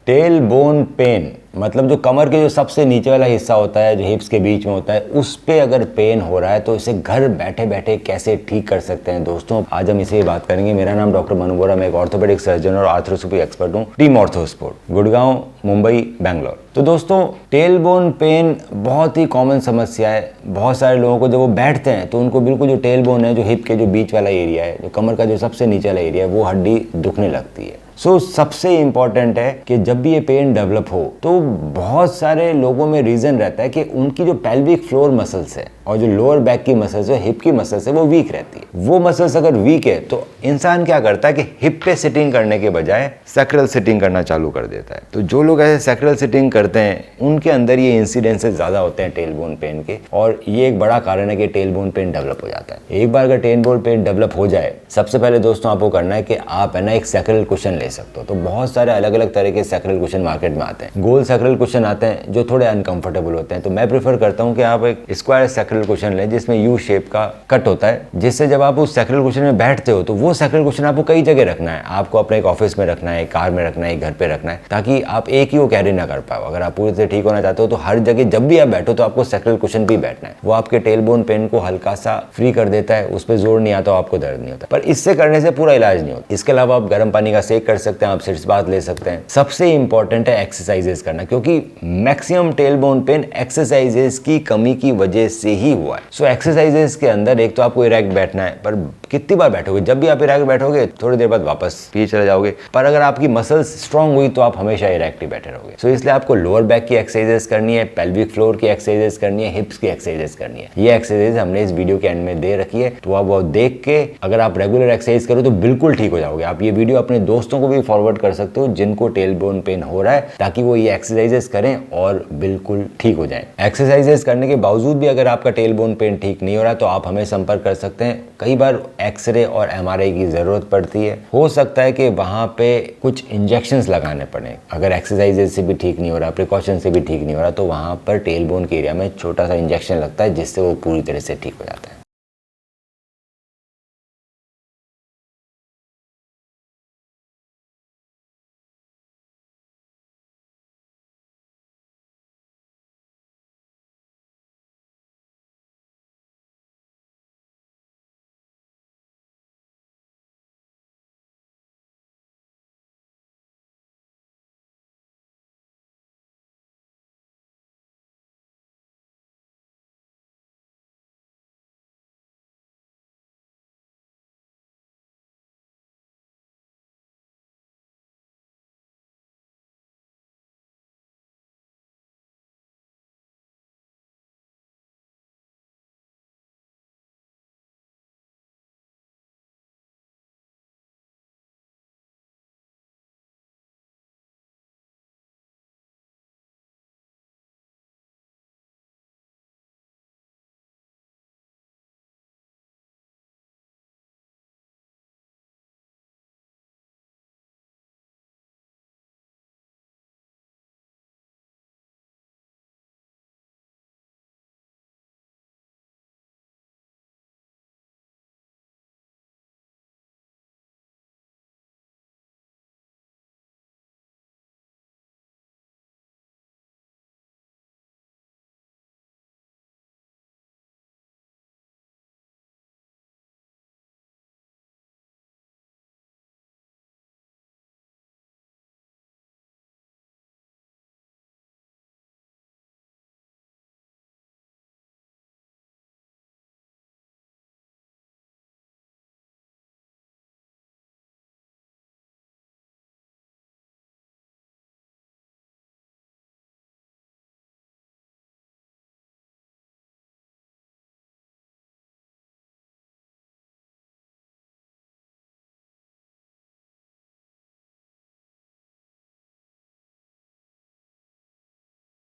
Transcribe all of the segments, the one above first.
Tail bone pen मतलब जो कमर के जो सबसे नीचे वाला हिस्सा होता है, जो हिप्स के बीच में होता है, उस पे अगर पेन हो रहा है तो इसे घर बैठे बैठे कैसे ठीक कर सकते हैं। दोस्तों आज हम इसे बात करेंगे। मेरा नाम डॉक्टर मनु बोरा, मैं एक ऑर्थोपेडिक सर्जन और आर्थ्रोस्कोपी एक्सपर्ट हूँ, टीम ऑर्थोस्पोर्ट, गुड़गांव, मुंबई, बेंगलोर। तो दोस्तों टेल बोन पेन बहुत ही कॉमन समस्या है। बहुत सारे लोगों को जब वो बैठते हैं तो उनको बिल्कुल जो टेल बोन है, जो हिप के जो बीच वाला एरिया है, जो कमर का जो सबसे नीचे वाला एरिया है, वो हड्डी दुखने लगती है। सबसे इम्पॉर्टेंट है कि जब भी ये पेन डेवलप हो तो बहुत सारे लोगों में रीज़न रहता है कि उनकी जो पेल्विक फ्लोर मसल्स है और जो लोअर बैक की मसल्स है, हिप की मसल्स है, वो वीक रहती है। वो मसल्स अगर वीक है तो इंसान क्या करता है कि हिप पे सिटिंग करने के बजाय सैक्रल सिटिंग करना चालू कर देता है। तो जो लोग ऐसे सैक्रल सिटिंग करते हैं उनके अंदर ये इंसिडेंसेस ज़्यादा होते हैं टेल बोन पेन के, और ये एक बड़ा कारण है कि टेल बोन पेन डेवलप हो जाता है। एक बार अगर टेल बोन पेन डेवलप हो जाए, सबसे पहले दोस्तों आपको करना है कि आप है ना एक सैक्रल कुशन ले सकते हो। तो बहुत सारे अलग अलग तरह के सैक्रल कुशन मार्केट में आते हैं। गोल सैक्रल कुशन आते हैं जो थोड़े अनकंफर्टेबल होते हैं, तो मैं प्रेफर करता हूं कि आप एक स्क्वायर सैक्रल कुशन लें जिसमें यू शेप का कट होता है, जिससे जब आप उस सैक्रल कुशन में बैठते हो तो वो सैक्रल कुशन आपको कई जगह रखना है। आपको अपने एक ऑफिस में रखना है, कार में रखना है, घर पे रखना है, ताकि आप एक ही वो कैरी ना कर पाओ। अगर आप पूरी तरह ठीक होना चाहते हो तो हर जगह जब भी आप बैठो तो आपको सैक्रल कुशन पे बैठना है। वो आपके टेल बोन पेन को हल्का सा फ्री कर देता है, उस पर जोर नहीं आता, आपको दर्द नहीं होता। पर इससे करने से पूरा इलाज नहीं होता। इसके अलावा आप गर्म पानी का सेक कर सकते हैं, आप सिट्स बाथ ले सकते हैं। सबसे इंपॉर्टेंट है एक्सरसाइजेस करना, क्योंकि maximum tail bone pen exercises की कमी की वजह से ही हुआ है। एक्सरसाइजेस के अंदर एक तो आपको इरेक्ट बैठना है, पर कितनी बार बैठोगे? जब भी आप इरेक्ट बैठोगे थोड़ी देर बाद वापस पीछे चले जाओगे। पर अगर आपकी मसल्स स्ट्रांग हुई तो आप हमेशा इरेक्ट ही बैठे रहोगे। इसलिए आपको लोअर बैक की एक्सरसाइजेस करनी है, पेल्विक फ्लोर की एक्सरसाइजेस करनी है, हिप्स की एक्सरसाइजेस करनी है। ये एक्सरसाइज हमने इस वीडियो के एंड में दे रखी है, तो आप वो देख के अगर आप रेगुलर एक्सरसाइज करो तो बिल्कुल ठीक हो जाओगे। आप ये वीडियो अपने दोस्तों को भी फॉरवर्ड कर सकते हो जिनको टेल बोन पेन हो रहा है, ताकि वो ये एक्सरसाइजेस करें और बिल्कुल ठीक हो जाए। एक्सरसाइजेस करने के बावजूद भी अगर आपका टेल बोन पेन ठीक नहीं हो रहा है तो आप हमें संपर्क कर सकते हैं। कई बार एक्सरे और एमआरआई की जरूरत पड़ती है। हो सकता है कि वहां पे कुछ इंजेक्शंस लगाने पड़े। अगर एक्सरसाइजेस से भी ठीक नहीं हो रहा, प्रिकॉशन से भी ठीक नहीं हो रहा, तो वहां पर टेल बोन के एरिया में छोटा सा इंजेक्शन लगता है, जिससे वो पूरी तरह से ठीक हो जाता है।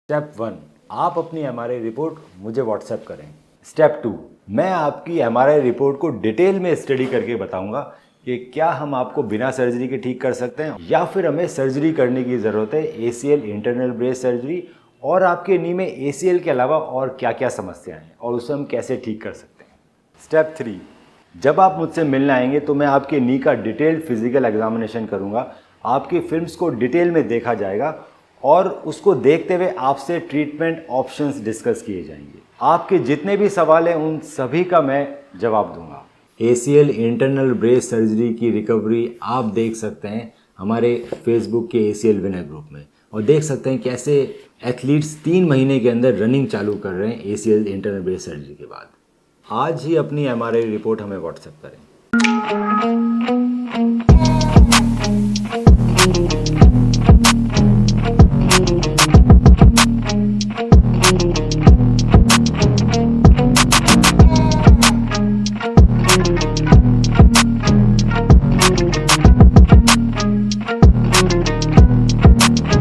स्टेप 1, आप अपनी एमआरआई रिपोर्ट मुझे व्हाट्सएप करें। स्टेप 2, मैं आपकी एमआरआई रिपोर्ट को डिटेल में स्टडी करके बताऊंगा कि क्या हम आपको बिना सर्जरी के ठीक कर सकते हैं या फिर हमें सर्जरी करने की ज़रूरत है, एसीएल इंटरनल ब्रेस सर्जरी, और आपके नी में एसीएल के अलावा और क्या क्या समस्याएं हैं और उसे हम कैसे ठीक कर सकते हैं। स्टेप 3, जब आप मुझसे मिलने आएंगे तो मैं आपके नी का डिटेल्ड फिजिकल एग्जामिनेशन करूंगा, आपकी फिल्म्स को डिटेल में देखा जाएगा और उसको देखते हुए आपसे ट्रीटमेंट ऑप्शंस डिस्कस किए जाएंगे। आपके जितने भी सवाल हैं उन सभी का मैं जवाब दूंगा। ACL इंटरनल ब्रेस सर्जरी की रिकवरी आप देख सकते हैं हमारे फेसबुक के ACL विनर ग्रुप में, और देख सकते हैं कैसे एथलीट्स 3 महीने के अंदर रनिंग चालू कर रहे हैं ACL इंटरनल ब्रेस सर्जरी के बाद। आज ही अपनी MRI रिपोर्ट हमें व्हाट्सएप करें।